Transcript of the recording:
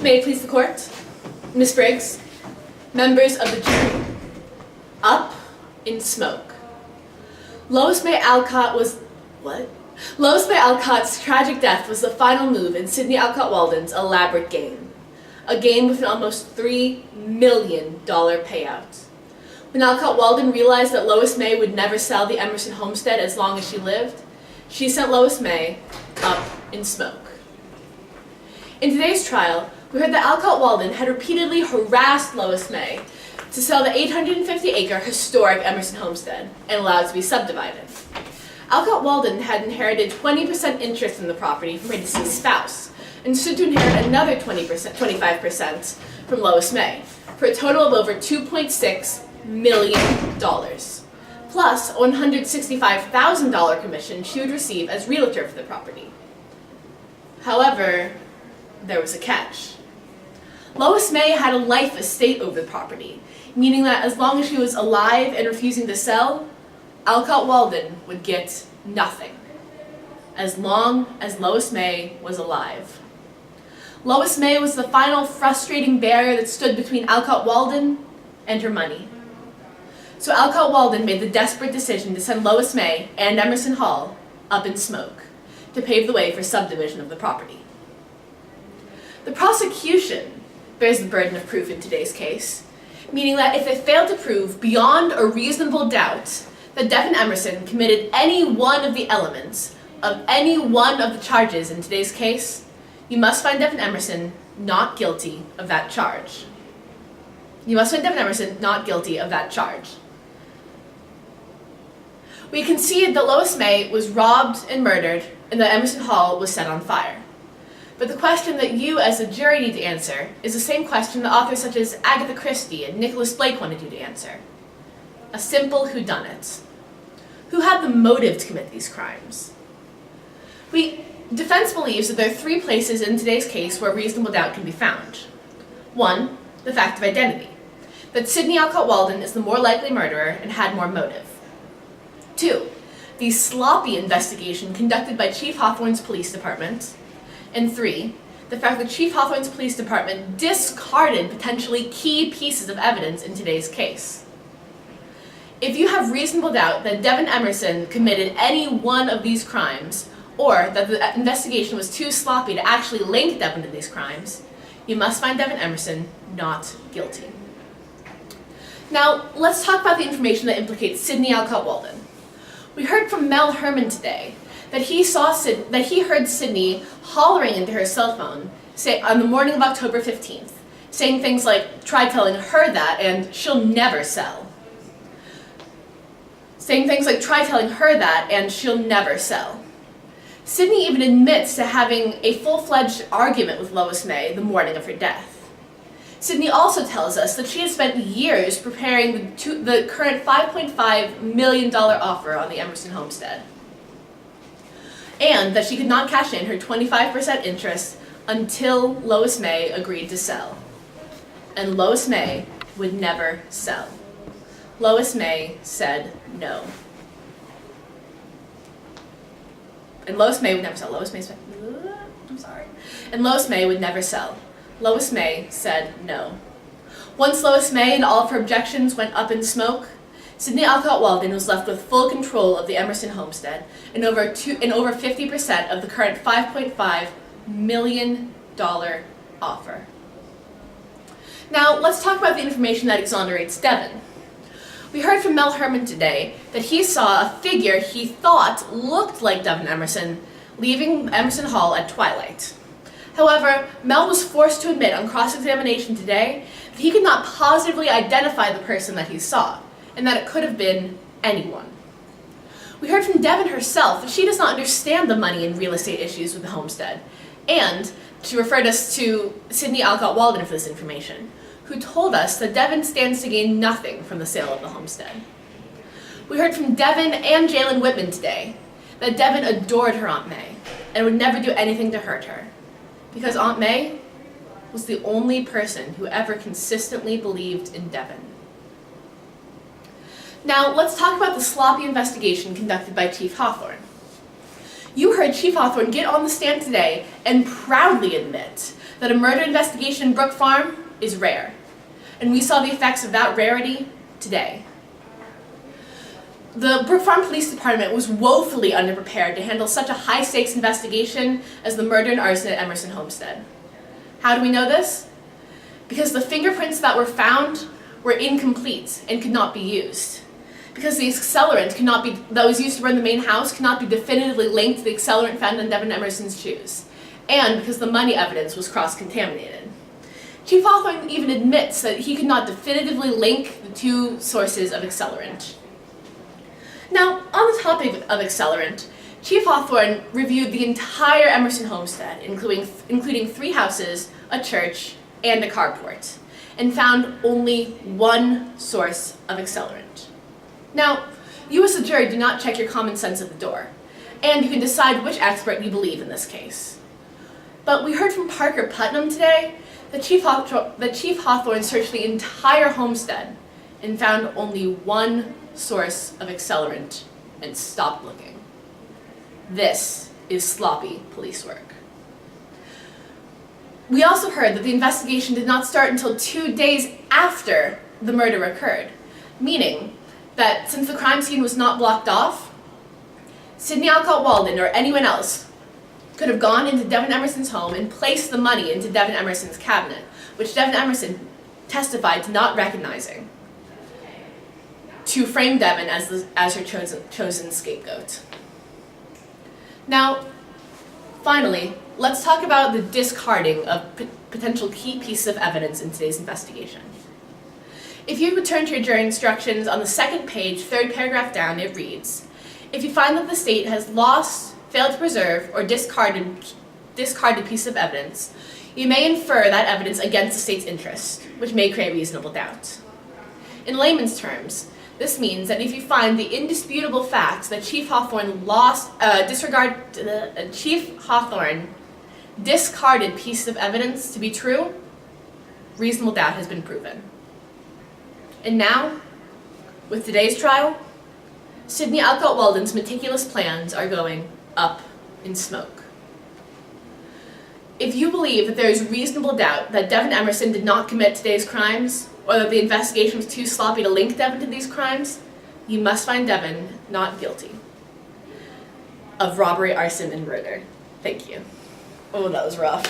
May it please the court, Ms. Briggs, members of the jury, up in smoke. Lois May Alcott's tragic death was the final move in Sidney Alcott Walden's elaborate game. A game with an almost $3 million payout. When Alcott Walden realized that Lois May would never sell the Emerson homestead as long as she lived, she sent Lois May up in smoke. In today's trial, we heard that Alcott Walden had repeatedly harassed Lois May to sell the 850-acre historic Emerson homestead and allow it to be subdivided. Alcott Walden had inherited 20% interest in the property from her deceased spouse and stood to inherit another 25% from Lois May, for a total of over $2.6 million, plus a $165,000 commission she would receive as realtor for the property. However, there was a catch. Lois May had a life estate over the property, meaning that as long as she was alive and refusing to sell, Alcott Walden would get nothing, as long as Lois May was alive. Lois May was the final frustrating barrier that stood between Alcott Walden and her money. So Alcott Walden made the desperate decision to send Lois May and Emerson Hall up in smoke to pave the way for subdivision of the property. The prosecution bears the burden of proof in today's case, meaning that if they fail to prove beyond a reasonable doubt that Devin Emerson committed any one of the elements of any one of the charges in today's case, you must find Devin Emerson not guilty of that charge. You must find Devin Emerson not guilty of that charge. We concede that Lois May was robbed and murdered and that Emerson Hall was set on fire. But the question that you as a jury need to answer is the same question that authors such as Agatha Christie and Nicholas Blake wanted you to answer. A simple whodunit. Who had the motive to commit these crimes? Defense believes that there are three places in today's case where reasonable doubt can be found. One, the fact of identity, that Sidney Alcott Walden is the more likely murderer and had more motive. Two, the sloppy investigation conducted by Chief Hawthorne's police department. And three, the fact that Chief Hawthorne's police department discarded potentially key pieces of evidence in today's case. If you have reasonable doubt that Devin Emerson committed any one of these crimes, or that the investigation was too sloppy to actually link Devin to these crimes, you must find Devin Emerson not guilty. Now, let's talk about the information that implicates Sidney Alcott Walden. We heard from Mel Herman today that he heard Sidney hollering into her cell phone on the morning of October 15th, saying things like, "Try telling her that and she'll never sell." Saying things like, "Try telling her that and she'll never sell." Sidney even admits to having a full-fledged argument with Lois May the morning of her death. Sidney also tells us that she has spent years preparing the current $5.5 million offer on the Emerson homestead, and that she could not cash in her 25% interest until Lois May agreed to sell. And Lois May would never sell. Lois May said no. And Lois May would never sell. And Lois May would never sell. Lois May said no. Once Lois May and all of her objections went up in smoke, Sidney Alcott Walden was left with full control of the Emerson homestead and over 50% of the current $5.5 million offer. Now, let's talk about the information that exonerates Devin. We heard from Mel Herman today that he saw a figure he thought looked like Devin Emerson leaving Emerson Hall at twilight. However, Mel was forced to admit on cross-examination today that he could not positively identify the person that he saw, and that it could have been anyone. We heard from Devin herself that she does not understand the money and real estate issues with the homestead, and she referred us to Sidney Alcott Walden for this information, who told us that Devin stands to gain nothing from the sale of the homestead. We heard from Devin and Jalen Whitman today that Devin adored her Aunt May and would never do anything to hurt her, because Aunt May was the only person who ever consistently believed in Devin. Now, let's talk about the sloppy investigation conducted by Chief Hawthorne. You heard Chief Hawthorne get on the stand today and proudly admit that a murder investigation in Brook Farm is rare, and we saw the effects of that rarity today. The Brook Farm Police Department was woefully underprepared to handle such a high-stakes investigation as the murder and arson at Emerson Homestead. How do we know this? Because the fingerprints that were found were incomplete and could not be used. Because the accelerant that was used to burn the main house could not be definitively linked to the accelerant found on Devin Emerson's shoes, and because the money evidence was cross-contaminated. Chief Hawthorne even admits that he could not definitively link the two sources of accelerant. Now, on the topic of accelerant, Chief Hawthorne reviewed the entire Emerson homestead, including 3 houses, a church, and a carport, and found only one source of accelerant. Now, you as a jury do not check your common sense at the door, and you can decide which expert you believe in this case. But we heard from Parker Putnam today that Chief Hawthorne searched the entire homestead and found only one source of accelerant and stopped looking. This is sloppy police work. We also heard that the investigation did not start until 2 days after the murder occurred, meaning that since the crime scene was not blocked off, Sidney Alcott Walden or anyone else could have gone into Devin Emerson's home and placed the money into Devin Emerson's cabinet, which Devin Emerson testified to not recognizing, to frame Devin as her chosen scapegoat. Now, finally, let's talk about the discarding of potential key pieces of evidence in today's investigation. If you would turn to your jury instructions on the second page, 3rd paragraph down, it reads, "If you find that the state has lost, failed to preserve, or discarded piece of evidence, you may infer that evidence against the state's interest, which may create reasonable doubt." In layman's terms, this means that if you find the indisputable facts that Chief Hawthorne discarded pieces of evidence to be true, reasonable doubt has been proven. And now, with today's trial, Sidney Alcott Walden's meticulous plans are going up in smoke. If you believe that there is reasonable doubt that Devin Emerson did not commit today's crimes, or that the investigation was too sloppy to link Devin to these crimes, you must find Devin not guilty of robbery, arson, and murder. Thank you. Oh, that was rough.